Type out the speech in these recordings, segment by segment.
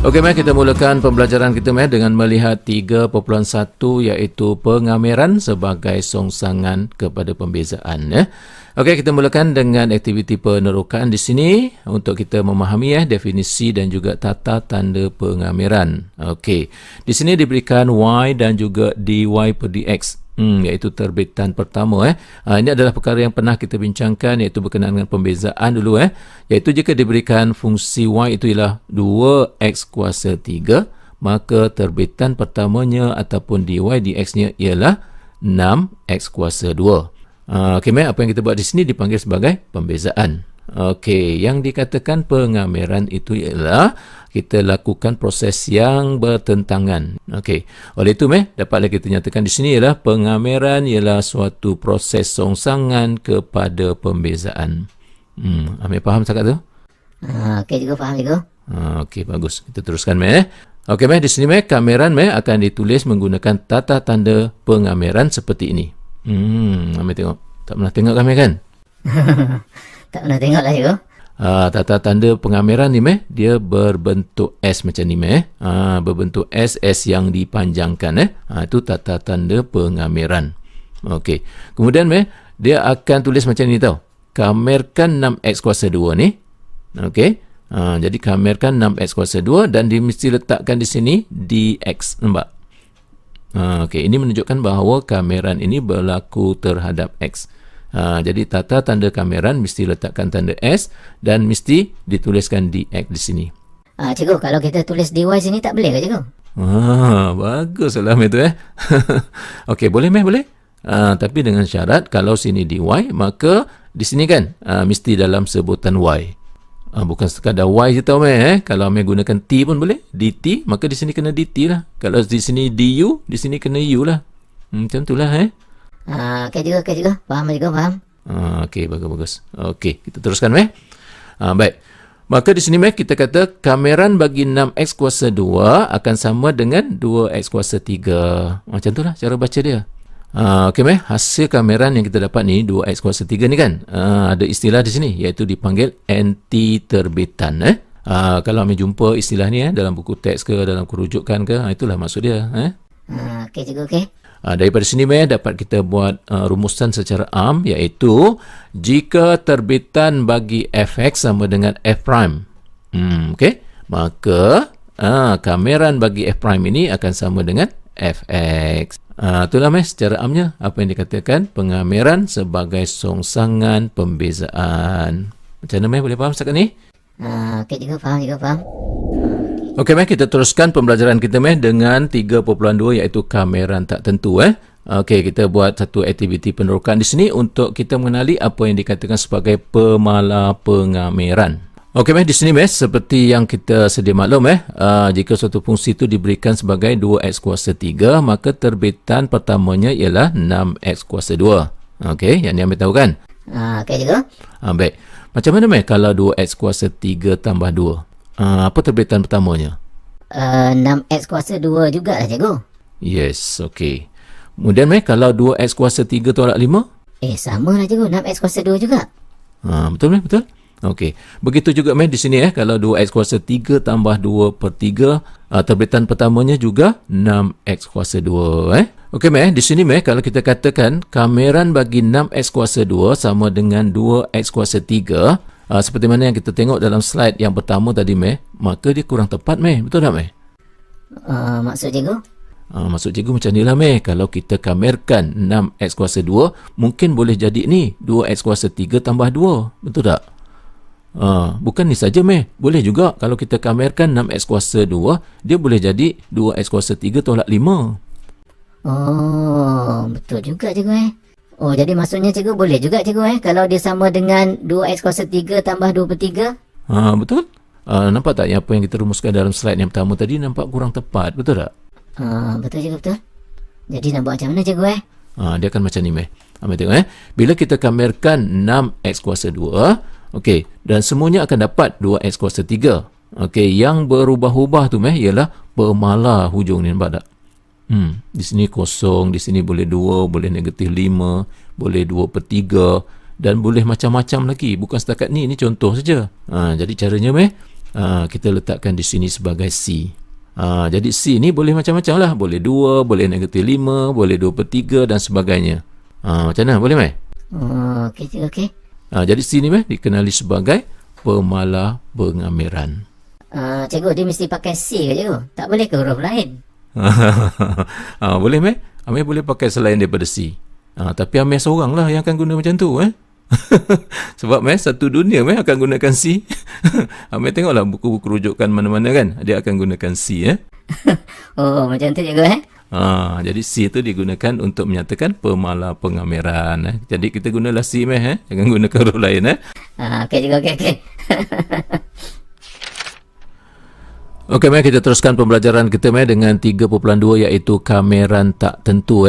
Okey, mari kita mulakan pembelajaran kita dengan melihat 3.1 iaitu pengameran sebagai songsangan kepada pembezaan. Okey, kita mulakan dengan aktiviti penerokaan di sini untuk kita memahami definisi dan juga tata tanda pengameran. Okey, di sini diberikan Y dan juga dy per dx. Iaitu terbitan pertama. Ini adalah perkara yang pernah kita bincangkan, iaitu berkenaan dengan pembezaan dulu. Iaitu jika diberikan fungsi Y itu ialah 2x kuasa 3, maka terbitan pertamanya ataupun dy dx-nya ialah 6x kuasa 2. Okey, apa yang kita buat di sini dipanggil sebagai pembezaan. Okey, yang dikatakan pengameran itu ialah kita lakukan proses yang bertentangan. Okey, oleh itu dapatlah kita nyatakan di sini ialah pengameran ialah suatu proses songsangan kepada pembezaan. Amir faham cakap tu? Okey juga, faham juga. Okey, bagus. Kita teruskan Okey, di sini kameran akan ditulis menggunakan tata tanda pengameran seperti ini. Amir tengok. Tak pernah tengok kami kan? Tak pernah tengok lah juga. Tata tanda pengameran ni dia berbentuk S macam ni berbentuk S yang dipanjangkan itu tata tanda pengameran. Okey. Kemudian dia akan tulis macam ni tau. Kamerkan 6x kuasa 2 ni. Okey. Jadi kamerkan 6x kuasa 2 dan dia mesti letakkan di sini dx. Nampak? Okey, ini menunjukkan bahawa kameran ini berlaku terhadap x. Jadi tata tanda kameran mesti letakkan tanda S dan mesti dituliskan dx di sini. Cikgu, kalau kita tulis dy sini tak boleh ke cikgu? Bagus lah itu Okey, boleh boleh. Tapi dengan syarat kalau sini dy, maka di sini kan mesti dalam sebutan y. Bukan sekadar y je tau Kalau gunakan t pun boleh. dt, maka di sini kena dt lah. Kalau di sini du, di sini kena u lah. Macam itulah Okey juga. Faham juga, faham. Okey, bagus. Okey, kita teruskan baik. Maka di sini kita kata kameran bagi 6x kuasa 2 akan sama dengan 2x kuasa 3. Macam itulah cara baca dia. Okey, hasil kameran yang kita dapat ni 2x kuasa 3 ni kan. Ada istilah di sini iaitu dipanggil anti terbitan. Kalau kami jumpa istilah ni dalam buku teks ke dalam kerujukan ke, itulah maksud dia. Okey juga, okey. Daripada sini dapat kita buat rumusan secara am, iaitu jika terbitan bagi fx sama dengan f prime. Okey, maka kameran bagi f prime ini akan sama dengan fx. Itulah secara amnya apa yang dikatakan pengameran sebagai songsangan pembezaan. Macam mana boleh faham setakat ni? Okey juga, faham. Okey, kita teruskan pembelajaran kita dengan 3.2 iaitu kameran tak tentu. Okey, kita buat satu aktiviti penerokaan di sini untuk kita mengenali apa yang dikatakan sebagai pemala pengameran. Okey, di sini seperti yang kita sedia maklum jika suatu fungsi itu diberikan sebagai 2x kuasa 3, maka terbitan pertamanya ialah 6x kuasa 2. Okey, yang ni ambil tahu kan? Okey juga. Baik. Macam mana kalau 2x kuasa 3 tambah 2? Apa terbitan pertamanya? 6x kuasa 2 juga lah cikgu. Yes, okey. Kemudian kalau 2x kuasa 3 tolak 5? Sama lah cikgu, 6x kuasa 2 juga. Betul betul. Okey. Begitu juga di sini kalau 2x kuasa 3 tambah 2 per 3, terbitan pertamanya juga 6x kuasa 2. Okey di sini kalau kita katakan kameran bagi 6x kuasa 2 sama dengan 2x kuasa 3, seperti mana yang kita tengok dalam slide yang pertama tadi maka dia kurang tepat betul tak maksud cikgu? Maksud cikgu macam ni lah kalau kita kamerkan 6x kuasa 2 mungkin boleh jadi ni 2x kuasa 3 tambah 2, betul tak? Bukan ni saja boleh juga kalau kita kamerkan 6x kuasa 2 dia boleh jadi 2x kuasa 3 tolak 5. Betul juga cikgu jadi maksudnya cikgu boleh juga cikgu kalau dia sama dengan 2x kuasa 3 tambah 2 per 3. Betul. Nampak tak apa yang kita rumuskan dalam slide yang pertama tadi nampak kurang tepat, betul tak? Betul cikgu, betul. Jadi nak buat macam mana cikgu dia akan macam ni ambil tengok bila kita kamerkan 6x kuasa 2, okey, dan semuanya akan dapat 2x kuasa 3. Okey, yang berubah-ubah tu ialah pemala hujung ni, nampak tak? Di sini kosong, di sini boleh 2, boleh negatif 5, boleh 2 per 3 dan boleh macam-macam lagi. Bukan setakat ni contoh saja. Jadi caranya kita letakkan di sini sebagai C. Jadi C ni boleh macam-macam lah. Boleh 2, boleh -5, boleh 2/3 dan sebagainya. Macam mana? Boleh, Mai? Okey cikgu, okey. Jadi C ni, Mai, dikenali sebagai pemalar pengameran. Cikgu, dia mesti pakai C ke cikgu? Tak boleh ke huruf lain? Boleh, Mai. Amir boleh pakai selain daripada C. Tapi Amir seorang lah yang akan guna macam tu. Sebab satu dunia akan gunakan C. Amir tengoklah buku-buku rujukan mana-mana kan. Dia akan gunakan C. Oh, macam tu cikgu Jadi C tu digunakan untuk menyatakan pemalar pengameran. Jadi kita gunalah C, jangan gunakan huruf lain. Okey cikgu, okey. Okey, Mai, kita teruskan pembelajaran kita dengan 3.2 iaitu kameran tak tentu.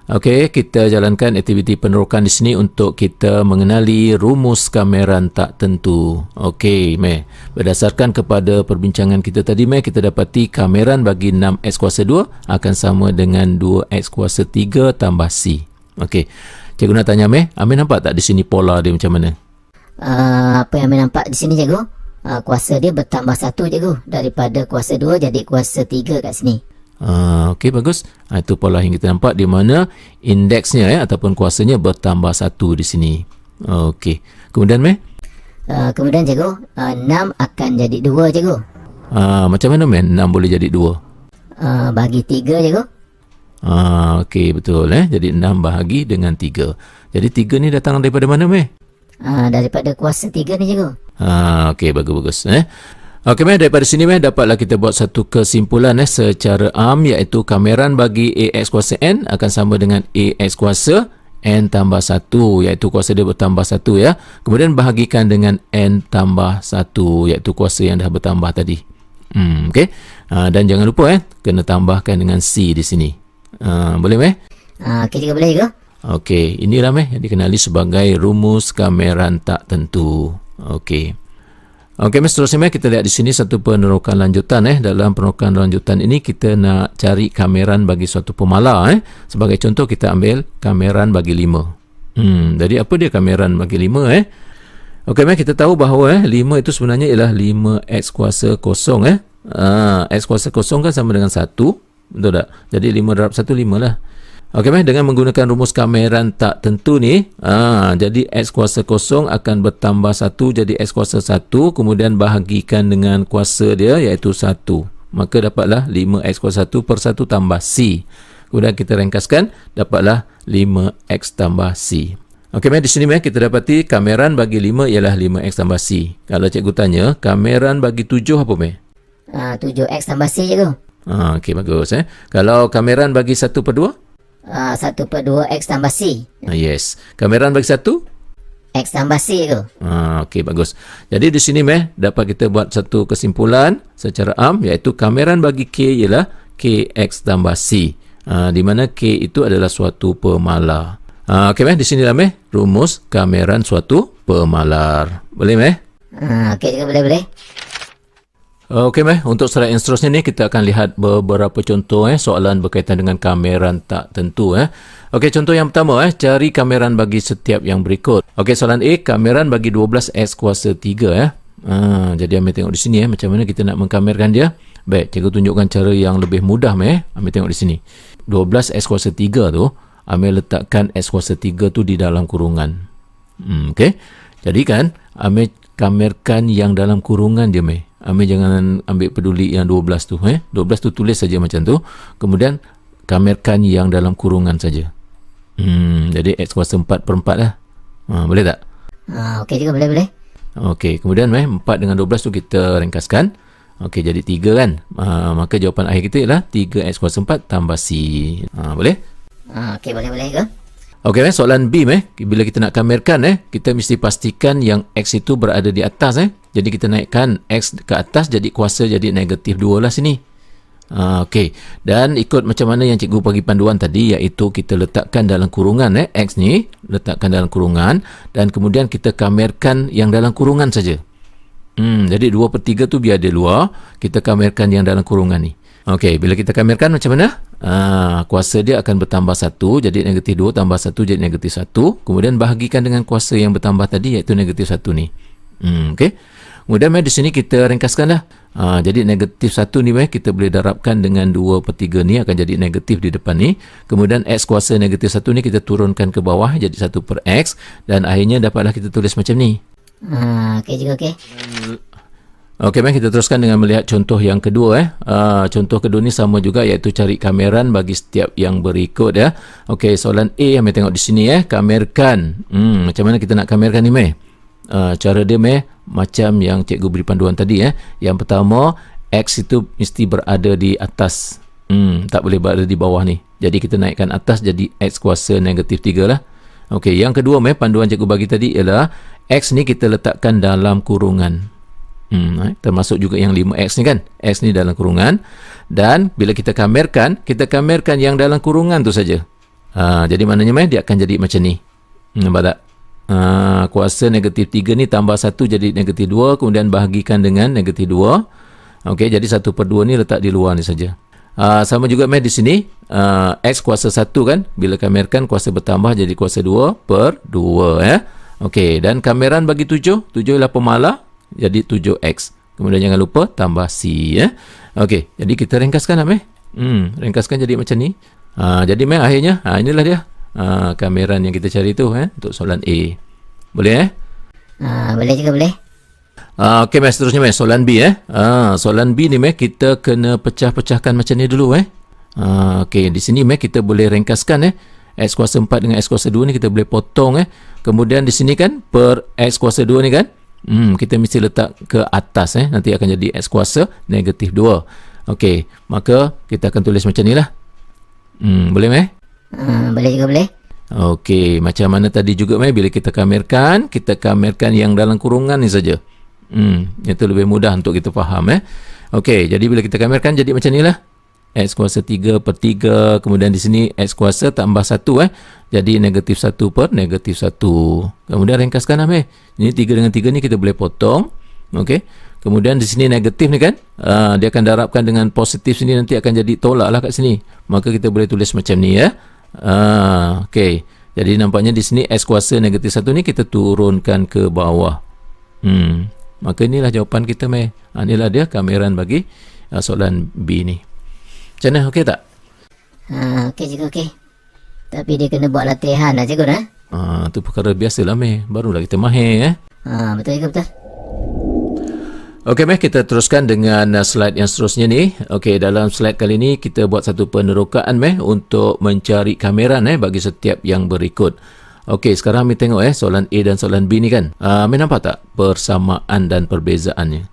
Okey, kita jalankan aktiviti penerokan di sini untuk kita mengenali rumus kameran tak tentu. Okey, Mai, berdasarkan kepada perbincangan kita tadi, Mai, kita dapati kameran bagi 6x kuasa 2 akan sama dengan 2x kuasa 3 tambah C. Okey, cikgu nak tanya Mai, Amir nampak tak di sini pola dia macam mana? Apa yang Amir nampak di sini cikgu? Kuasa dia bertambah 1 cikgu. Daripada kuasa 2 jadi kuasa 3 kat sini. Okey, bagus. Itu pola yang kita nampak di mana indeksnya ataupun kuasanya bertambah 1 di sini. Okey. Kemudian, Mai? Kemudian cikgu, 6 akan jadi 2 cikgu. Macam mana, Mai, 6 boleh jadi 2? Bagi 3 cikgu. Okey, betul. Jadi 6 bahagi dengan 3. Jadi 3 ni datang daripada mana, Mai? Daripada kuasa 3 ni cikgu. Okey, bagus-bagus. Okey, Mai, daripada sini, Mai, dapatlah kita buat satu kesimpulan secara am, iaitu kameran bagi AX kuasa N akan sama dengan AX kuasa N tambah 1, iaitu kuasa dia bertambah 1 ya. Kemudian bahagikan dengan N tambah 1, iaitu kuasa yang dah bertambah tadi. Okey. Dan jangan lupa kena tambahkan dengan C di sini. Boleh, Mai? Okey cikgu, boleh cikgu. Okey, inilah, Mai, yang dikenali sebagai rumus kameran tak tentu. Okey. Okey, Mai, seterusnya, Mai, kita lihat di sini satu penerokan lanjutan. Dalam penerokan lanjutan ini kita nak cari kameran bagi suatu pemalar. Sebagai contoh kita ambil kameran bagi 5. Jadi apa dia kameran bagi 5? Okey, Mai, kita tahu bahawa 5 itu sebenarnya ialah 5x kuasa kosong. X kuasa kosong kan sama dengan 1. Betul tak? Jadi 5 darab 1, 5 lah. Okey, Mai, dengan menggunakan rumus kameran tak tentu ni, jadi X kuasa kosong akan bertambah 1 jadi X kuasa 1, kemudian bahagikan dengan kuasa dia iaitu 1. Maka dapatlah 5X kuasa 1 per 1 tambah C. Kemudian kita ringkaskan, dapatlah 5X tambah C. Okey, Mai, di sini, Mai, kita dapati kameran bagi 5 ialah 5X tambah C. Kalau cikgu tanya, kameran bagi 7 apa, Mai? 7X tambah C cikgu. Okey, bagus. Kalau kameran bagi 1/2? 1/2 X tambah C. Yes. Kameran bagi 1? X tambah C tu. Okey, bagus. Jadi di sini, Mai, dapat kita buat satu kesimpulan secara am, iaitu kameran bagi K ialah KX tambah C. Di mana K itu adalah suatu pemalar. Okey, Mai, di sinilah, Mai, rumus kameran suatu pemalar. Boleh, Mai? Okey juga, boleh. Okey, Mai, untuk slide yang seterusnya ni kita akan lihat beberapa contoh soalan berkaitan dengan kameran tak tentu. Okey, contoh yang pertama, cari kameran bagi setiap yang berikut. Okey, soalan A, kameran bagi 12x kuasa 3. Jadi Amir tengok di sini macam mana kita nak mengkamerkan dia. Baik, cikgu tunjukkan cara yang lebih mudah. Amir tengok di sini. 12x kuasa 3 tu, Amir letakkan x kuasa 3 tu di dalam kurungan. Okey, jadi kan Amir kamerkan yang dalam kurungan dia, Mai. Amir jangan ambil peduli yang 12 tu. 12 tu tulis saja macam tu. Kemudian kamerkan yang dalam kurungan saja. Jadi x kuasa 4/4 lah. Boleh tak? Okey juga, boleh. Okey, kemudian 4 dengan 12 tu kita ringkaskan. Okey, jadi 3 kan. Maka jawapan akhir kita ialah 3x kuasa 4 tambah C. Boleh? Okey, boleh ke? Okey, soalan B, bila kita nak kamerkan, kita mesti pastikan yang X itu berada di atas. Jadi kita naikkan X ke atas, jadi kuasa jadi -2 lah sini. Okey, dan ikut macam mana yang cikgu bagi panduan tadi, iaitu kita letakkan dalam kurungan, X ni, letakkan dalam kurungan, dan kemudian kita kamerkan yang dalam kurungan saja. Jadi 2/3 tu biar dia luar, kita kamerkan yang dalam kurungan ni. Okey, bila kita kamerkan macam mana? Kuasa dia akan bertambah 1, jadi -2 tambah 1 jadi -1. Kemudian bahagikan dengan kuasa yang bertambah tadi, iaitu -1 ni. Okey. Kemudian di sini kita ringkaskanlah. Jadi negatif 1 ni kita boleh darabkan dengan 2/3 ni akan jadi negatif di depan ni. Kemudian X kuasa negatif 1 ni kita turunkan ke bawah jadi 1/X dan akhirnya dapatlah kita tulis macam ni. Okey juga okey. Okey, kita teruskan dengan melihat contoh yang kedua. Contoh kedua ni sama juga iaitu cari kameran bagi setiap yang berikut ya. Okey, soalan A yang tengok di sini kamerkan. Macam mana kita nak kamerkan ni cara dia macam yang cikgu beri panduan tadi Yang pertama, X itu mesti berada di atas. Tak boleh berada di bawah ni. Jadi kita naikkan atas jadi X kuasa negatif 3 lah. Okey, yang kedua panduan cikgu bagi tadi ialah X ni kita letakkan dalam kurungan. Termasuk juga yang 5X ni kan. X ni dalam kurungan. Dan bila kita kamerkan yang dalam kurungan tu saja. Jadi maknanya dia akan jadi macam ni. Nampak tak? Kuasa negatif 3 ni tambah 1 jadi negatif 2, kemudian bahagikan dengan negatif 2. Okey, jadi 1/2 ni letak di luar ni saja. Sama juga di sini X kuasa 1 kan, bila kamerkan kuasa bertambah jadi kuasa 2/2 Okey, dan kameran bagi 7 ialah pemalah jadi 7X. Kemudian jangan lupa tambah C Okey, jadi kita ringkaskan ringkaskan jadi macam ni. Jadi akhirnya inilah dia kameran yang kita cari tu untuk soalan A. Boleh Boleh juga boleh. Okey, seterusnya soalan B soalan B ni kita kena pecah-pecahkan macam ni dulu Okey, di sini kita boleh ringkaskan X kuasa 4 dengan X kuasa 2 ni kita boleh potong kemudian di sini kan per X kuasa 2 ni kan kita mesti letak ke atas nanti akan jadi X kuasa negatif 2. Okey, maka kita akan tulis macam ni lah. Boleh Boleh juga boleh. Okey, macam mana tadi juga bila kita kamerkan yang dalam kurungan ni saja. Itu lebih mudah untuk kita faham Okey, jadi bila kita kamerkan jadi macam ni lah. X kuasa 3/3, kemudian di sini X kuasa tambah 1 jadi negatif 1/negatif 1. Kemudian ringkaskan ini 3 dengan 3 ni kita boleh potong. Okey, kemudian di sini negatif ni kan dia akan darabkan dengan positif sini, nanti akan jadi tolak lah kat sini, maka kita boleh tulis macam ni Okey, jadi nampaknya di sini X kuasa negatif 1 ni kita turunkan ke bawah. Maka inilah jawapan kita inilah dia kameran bagi soalan B ni. Macam mana, okey tak? Okey juga okey. Tapi dia kena buat latihan lah cikgu tu perkara biasalah barulah kita mahir betul juga betul. Okey, kita teruskan dengan slide yang seterusnya ni. Okey, dalam slide kali ni kita buat satu penerokaan untuk mencari kameran bagi setiap yang berikut. Okey, sekarang tengok soalan A dan soalan B ni kan. Nampak tak persamaan dan perbezaannya?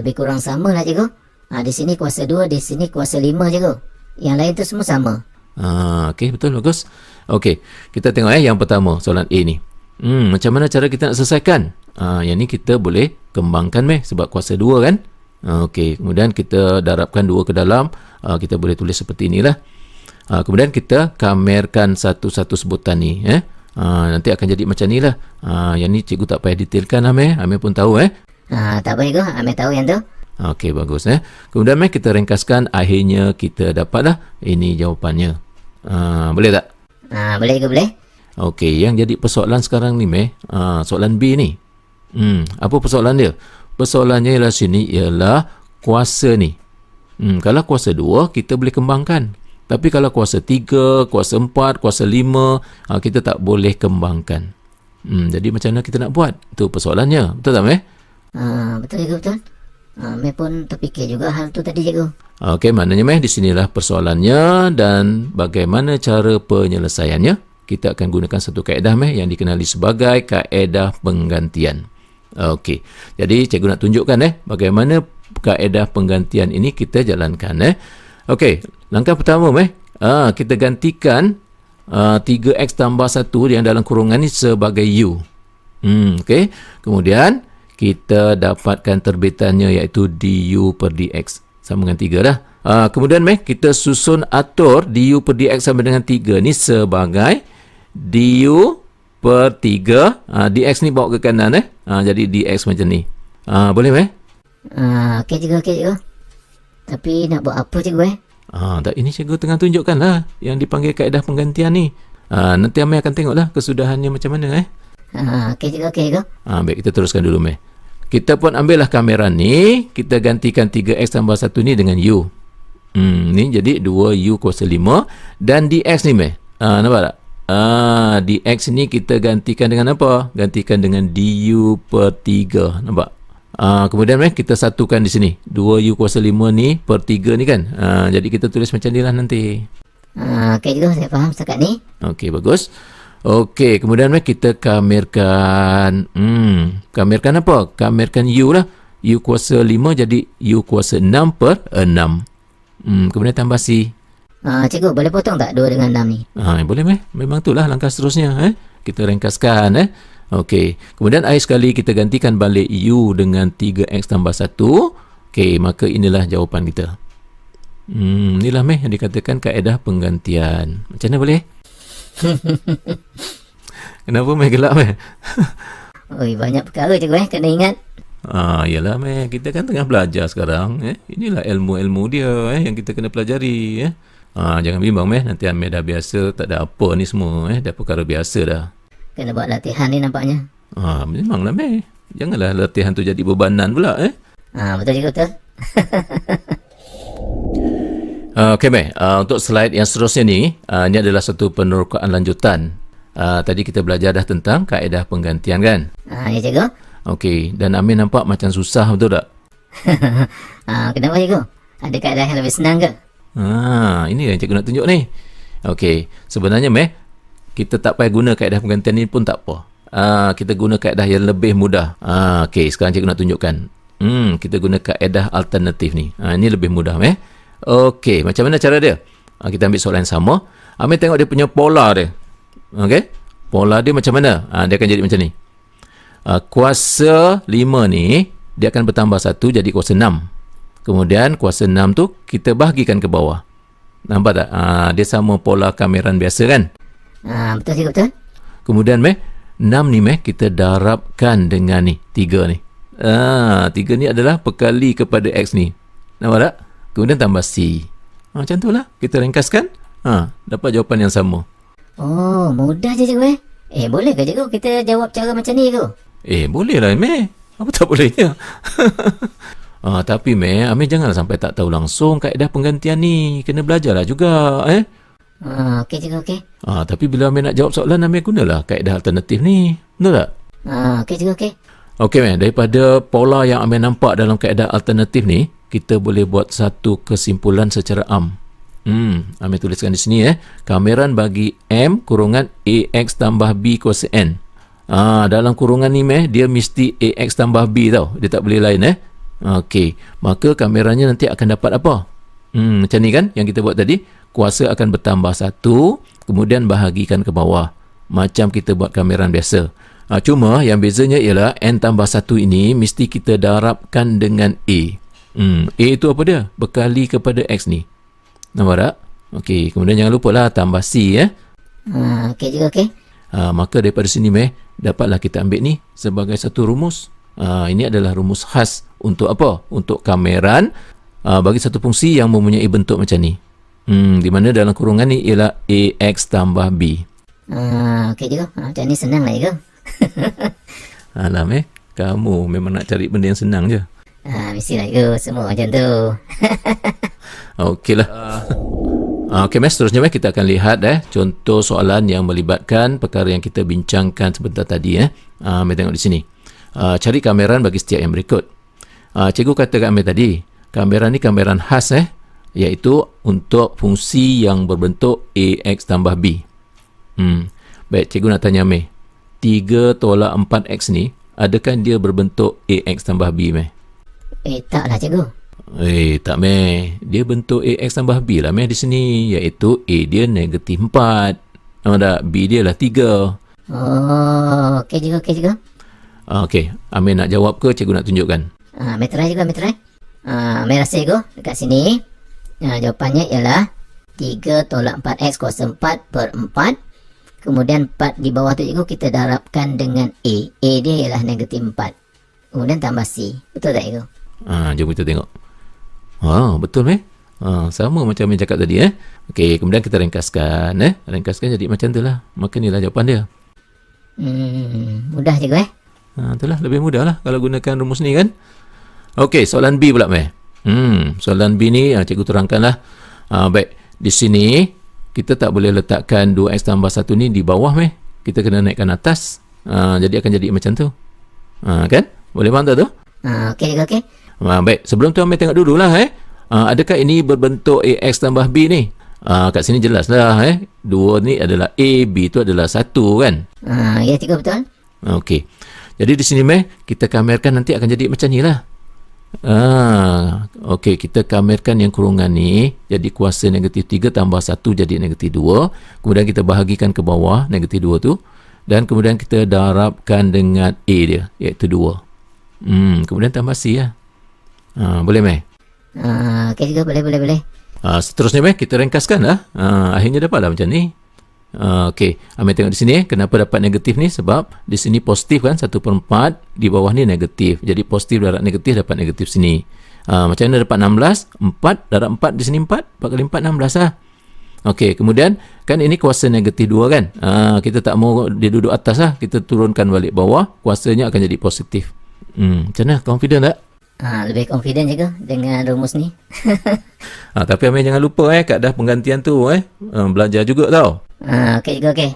Lebih kurang sama lah cikgu. Di sini kuasa 2, di sini kuasa 5 cikgu. Yang lain tu semua sama. Okey, betul, bagus. Okey, kita tengok yang pertama soalan A ni. Macam mana cara kita nak selesaikan? Yang ni kita boleh kembangkan sebab kuasa 2 kan. Okey, kemudian kita darabkan 2 ke dalam. Kita boleh tulis seperti inilah. Kemudian kita kamerkan satu-satu sebutan ni. Nanti akan jadi macam ni lah. Yang ni cikgu tak payah detailkan Amir pun tahu Tak apa cikgu, Amir tahu yang tu. Okey, bagus Kemudian kita ringkaskan, akhirnya kita dapatlah ini jawapannya. Boleh tak? Boleh juga boleh. Okey, yang jadi persoalan sekarang ni soalan B ni. Apa persoalan dia? Persoalannya ialah sini ialah kuasa ni. Kalau kuasa 2 kita boleh kembangkan. Tapi kalau kuasa 3, kuasa 4, kuasa 5 kita tak boleh kembangkan. Jadi macam mana kita nak buat? Itu persoalannya. Betul tak Betul juga betul. Meh pun terfikir juga hal tu tadi cikgu. Okey, maknanya di sinilah persoalannya dan bagaimana cara penyelesaiannya. Kita akan gunakan satu kaedah yang dikenali sebagai kaedah penggantian. Okey, jadi cikgu nak tunjukkan bagaimana kaedah penggantian ini kita jalankan. Okey, langkah pertama kita gantikan 3x tambah 1 yang dalam kurungan ni sebagai u. Okey, kemudian kita dapatkan terbitannya iaitu du per dx sama dengan 3 dah. Kemudian kita susun atur du per dx sama dengan 3 ni sebagai du per 3 dx ni bawa ke kanan jadi dx macam ni. Boleh Okey cikgu. Tapi nak buat apa cikgu tak, ini cikgu tengah tunjukkan lah yang dipanggil kaedah penggantian ni. Nanti Amir akan tengoklah kesudahannya macam mana Okey cikgu. Baik, kita teruskan dulu Kita pun ambillah kamera ni, kita gantikan 3x tambah 1 ni dengan U. Ni jadi 2U kuasa 5. Dan dx ni meh. Nampak tak? Dx ni kita gantikan dengan apa? Gantikan dengan du per 3. Nampak? Kemudian kita satukan di sini. 2U kuasa 5 ni per 3 ni kan. Jadi kita tulis macam ni lah nanti. Okey juga, saya faham setakat ni. Okey, bagus. Okey, kemudian kita kamerkan. Kamerkan apa? Kamerkan U lah. U kuasa 5 jadi U kuasa 6 per 6. Kemudian tambah C. Cikgu, boleh potong tak 2 dengan 6 ni? Boleh meh. Memang itulah langkah seterusnya. Kita ringkaskan. Okey. Kemudian akhir sekali kita gantikan balik U dengan 3x tambah 1. Okey, maka inilah jawapan kita. Inilah meh yang dikatakan kaedah penggantian. Macam mana boleh? Kenapa meh gelap meh? Oi, banyak perkara cikgu kena ingat. Yalah meh, kita kan tengah belajar sekarang. Inilah ilmu-ilmu dia yang kita kena pelajari. Jangan bimbang meh, nanti Amir dah biasa, tak ada apa ni semua. Dah perkara biasa dah. Kena buat latihan ni nampaknya. Memanglah meh. Janganlah latihan tu jadi bebanan pula. Betul cikgu, betul. Okey meh, untuk slide yang seterusnya ni, ini adalah satu penerokaan lanjutan. Tadi kita belajar dah tentang kaedah penggantian kan? Ya cikgu. Okey, dan Amir nampak macam susah, betul tak? Kenapa cikgu? Ada kaedah yang lebih senang ke? Ini yang cikgu nak tunjuk ni. Okey, sebenarnya meh, kita tak payah guna kaedah penggantian ni pun tak apa. Kita guna kaedah yang lebih mudah. Okey, sekarang cikgu nak tunjukkan. Kita guna kaedah alternatif ni. Ini lebih mudah meh. Okey, macam mana cara dia? Kita ambil soalan yang sama. Amir tengok dia punya pola dia. Okey, pola dia macam mana? Dia akan jadi macam ni. Kuasa 5 ni, dia akan bertambah 1 jadi kuasa 6. Kemudian kuasa 6 tu kita bahagikan ke bawah. Nampak tak? Dia sama pola kameran biasa kan? Betul cikgu, betul. Kemudian 6 ni kita darabkan dengan ni 3 ni. 3 ni adalah perkali kepada X ni. Nampak tak? Kemudian tambah C. Macam tu lah. Kita ringkaskan. Dapat jawapan yang sama. Oh, mudah je cikgu boleh ke cikgu kita jawab cara macam ni ke? Boleh lah meh. Apa tak bolehnya? Tapi meh, Amir janganlah sampai tak tahu langsung kaedah penggantian ni. Kena belajarlah juga. Okey cikgu, okey. Tapi bila Amir nak jawab soalan, Amir gunalah kaedah alternatif ni. Betul tak? Okey cikgu, okey. Okey meh, daripada pola yang Amir nampak dalam kaedah alternatif ni, kita boleh buat satu kesimpulan secara am. Amir tuliskan di sini kameran bagi M kurungan AX tambah B kuasa N. Dalam kurungan ni dia mesti AX tambah B tau. Dia tak boleh lain Okey, maka kameranya nanti akan dapat apa? Macam ni kan yang kita buat tadi. Kuasa akan bertambah 1, kemudian bahagikan ke bawah. Macam kita buat kameran biasa. Cuma yang bezanya ialah N tambah 1 ini mesti kita darabkan dengan A. A itu apa dia? Berkali kepada X ni. Nampak tak? Okey, kemudian jangan lupa lah tambah C Okey juga, okey. Maka daripada sini dapatlah kita ambil ni sebagai satu rumus. Ini adalah rumus khas untuk apa? Untuk kameran bagi satu fungsi yang mempunyai bentuk macam ni. Di mana dalam kurungan ni ialah AX tambah B. Okey juga. Macam ni senang lah juga. Alam kamu memang nak cari benda yang senang je. Mestilah juga semua macam tu. Okeylah. Okey, seterusnya kita akan lihat contoh soalan yang melibatkan perkara yang kita bincangkan sebentar tadi. Mari tengok di sini. Cari kameran bagi setiap yang berikut. Cikgu katakan Amir tadi, kameran ni kameran khas iaitu untuk fungsi yang berbentuk AX tambah B. Baik, cikgu nak tanya Amir, 3 tolak 4X ni, adakah dia berbentuk AX tambah B Taklah cikgu. Tak dia bentuk AX tambah B lah di sini, iaitu A dia negatif 4. Nampak tak? B dia lah 3. Okey juga. Okey, Amir nak jawab ke cikgu nak tunjukkan? Amir try juga, Amir try. Amir rasa cikgu dekat sini. Jawapannya ialah 3 tolak 4X kuasa 4 per 4. Kemudian 4 di bawah tu cikgu kita darabkan dengan A. A dia ialah negatif 4. Kemudian tambah C. Betul tak cikgu? Jom kita tengok. Betul sama macam yang cakap tadi Okey, kemudian kita ringkaskan ringkaskan jadi macam tu lah. Maka inilah jawapan dia. Mudah cikgu Itulah lebih mudah lah kalau gunakan rumus ni kan. Okey, soalan B pula meh. Soalan B ni cikgu terangkanlah. Baik, di sini kita tak boleh letakkan 2x tambah 1 ni di bawah meh. Kita kena naikkan atas. Jadi akan jadi macam tu. Kan? Boleh faham tak tu? Okey, okey. Baik, sebelum tu ambil tengok dululah adakah ini berbentuk AX tambah B ni? Kat sini jelas lah 2 ni adalah A, B tu adalah 1 kan? Ya, cikgu betul. Okey. Jadi di sini kita kamerkan nanti akan jadi macam ni lah. Okey, kita kamerkan yang kurungan ni jadi kuasa negatif 3 tambah 1 jadi negatif 2. Kemudian kita bahagikan ke bawah negatif 2 tu. Dan kemudian kita darabkan dengan A dia, iaitu 2. Kemudian tambah C lah. Boleh meh? Okey juga, boleh. Seterusnya kita ringkaskan lah. Akhirnya dapatlah macam ni. Okey, ambil tengok di sini kenapa dapat negatif ni, sebab di sini positif kan, 1/4, di bawah ni negatif. Jadi positif darab negatif dapat negatif sini. Macam mana dapat 16? 4 darab 4 di sini 4 kali 4 16 lah. Okey, kemudian kan ini kuasa negatif 2 kan. Kita tak mau dia duduk atas lah, kita turunkan balik bawah, kuasanya akan jadi positif. Macam mana? Confident tak? Lebih confident juga dengan rumus ni. Tapi Amir jangan lupa kaedah penggantian tu belajar juga tau. Okey juga, okey.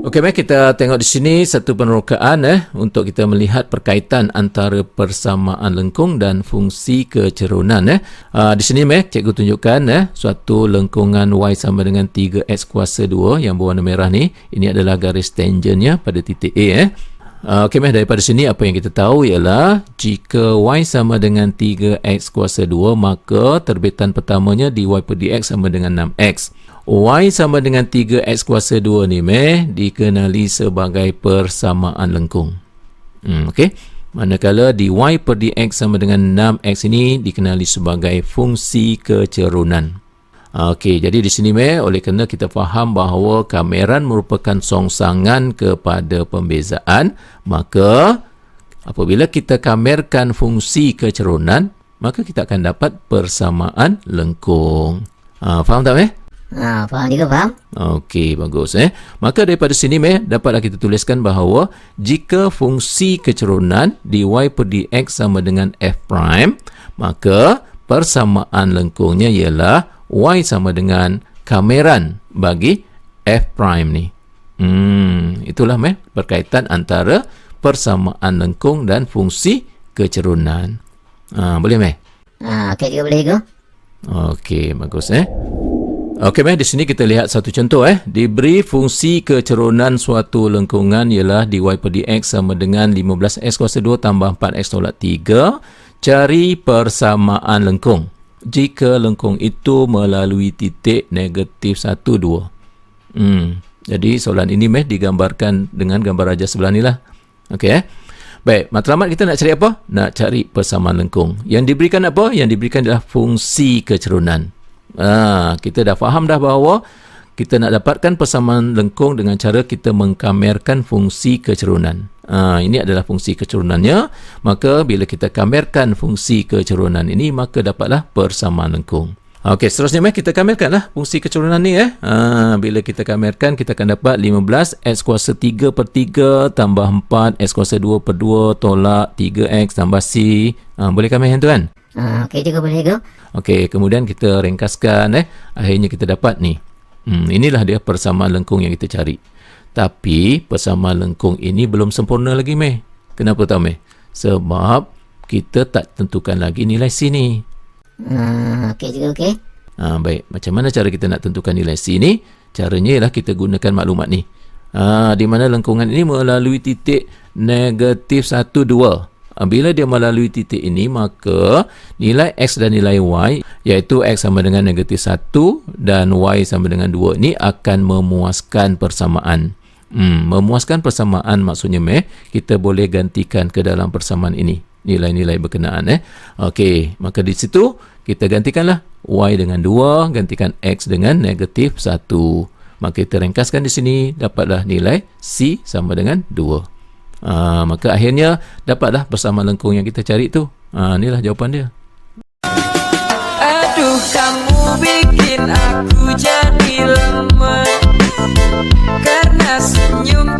Okey, baik, kita tengok di sini satu penerokaan untuk kita melihat perkaitan antara persamaan lengkung dan fungsi kecerunan. Di sini cikgu tunjukkan suatu lengkungan y sama dengan 3x kuasa 2 yang berwarna merah ni. Ini adalah garis tangennya pada titik A. Okey, daripada sini apa yang kita tahu ialah jika y sama dengan 3x kuasa 2, maka terbitan pertamanya dy per dx sama dengan 6x. Y sama dengan 3x kuasa 2 ni dikenali sebagai persamaan lengkung. Okey. Manakala dy per dx sama dengan 6x ini dikenali sebagai fungsi kecerunan. Okey, jadi di sini oleh kerana kita faham bahawa kameran merupakan songsangan kepada pembezaan, maka apabila kita kamerkan fungsi kecerunan, maka kita akan dapat persamaan lengkung. Faham tak Faham juga, faham. Okey, bagus Maka daripada sini dapatlah kita tuliskan bahawa jika fungsi kecerunan dy per dx sama dengan f prime, maka persamaan lengkungnya ialah y sama dengan kameran bagi f prime ni. Itulah berkaitan antara persamaan lengkung dan fungsi kecerunan. Boleh Okey juga, boleh juga. Okey, bagus Okey, di sini kita lihat satu contoh Diberi fungsi kecerunan suatu lengkungan ialah dy per dx sama dengan 15x kuasa 2 tambah 4x tolak 3. Cari persamaan lengkung jika lengkung itu melalui titik negatif 1, 2. Jadi soalan ini digambarkan dengan gambar raja sebelah ni lah. Okey Baik, matlamat kita nak cari apa? Nak cari persamaan lengkung. Yang diberikan apa? Yang diberikan adalah fungsi kecerunan. Kita dah faham dah bahawa kita nak dapatkan persamaan lengkung dengan cara kita mengkamerkan fungsi kecerunan. Ini adalah fungsi kecerunannya. Maka bila kita kamerkan fungsi kecerunan ini, maka dapatlah persamaan lengkung. Okey, seterusnya kita kamerkanlah fungsi kecerunan ni bila kita kamerkan, kita akan dapat 15 x kuasa 3 per 3 tambah 4 x kuasa 2 per 2 tolak 3x tambah c. Boleh kamer yang tu kan? Okey juga, boleh juga. Okey, kemudian kita ringkaskan akhirnya kita dapat ni. Inilah dia persamaan lengkung yang kita cari. Tapi persamaan lengkung ini belum sempurna lagi Kenapa tahu Sebab kita tak tentukan lagi nilai C ni. Okey juga, okey. Baik, macam mana cara kita nak tentukan nilai C ni? Caranya ialah kita gunakan maklumat ni. Di mana lengkungan ini melalui titik negatif 1, 2. Bila dia melalui titik ini, maka nilai x dan nilai y, iaitu x sama dengan negatif 1 dan y sama dengan 2 ni akan memuaskan persamaan. Memuaskan persamaan maksudnya kita boleh gantikan ke dalam persamaan ini nilai-nilai berkenaan. Okey, maka di situ kita gantikanlah y dengan 2, gantikan x dengan negatif 1. Maka kita ringkaskan di sini, dapatlah nilai c sama dengan 2. Maka akhirnya dapatlah persamaan lengkung yang kita cari tu. Inilah jawapan dia. Aduh, kamu bikin aku jadi lemes karena senyum